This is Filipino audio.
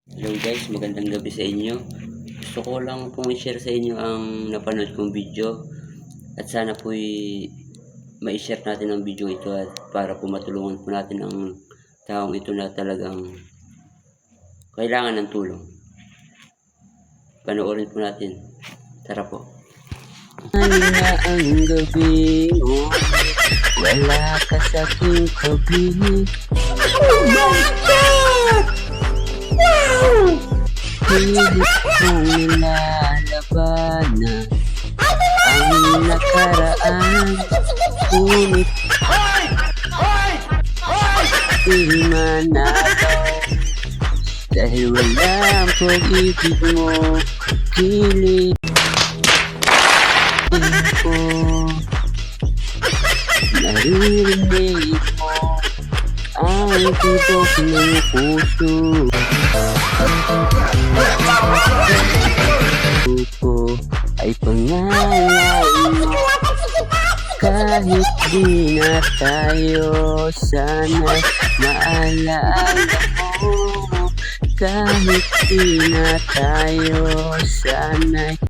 Hello guys, magandang gabi sa inyo. Gusto ko lang pong i-share sa inyo ang napanood kong video at sana po'y ma-share natin ang video ito at para po matulungan po natin ang taong ito na talagang kailangan ng tulong. Panoorin po natin. Tara po. Na ang gabi mo, wala ka sa aking tabi. Oh my God! Wow! Pilit kong nilalabanan ang nakaraan, ngunit di managaw dahil walang pag-ibig mo, kilig ko. Naririnig mo ang tibok ng puso ko ay pangalain mo. Kahit di na tayo, sana'y maalala mo. Kahit di na tayo, sana'y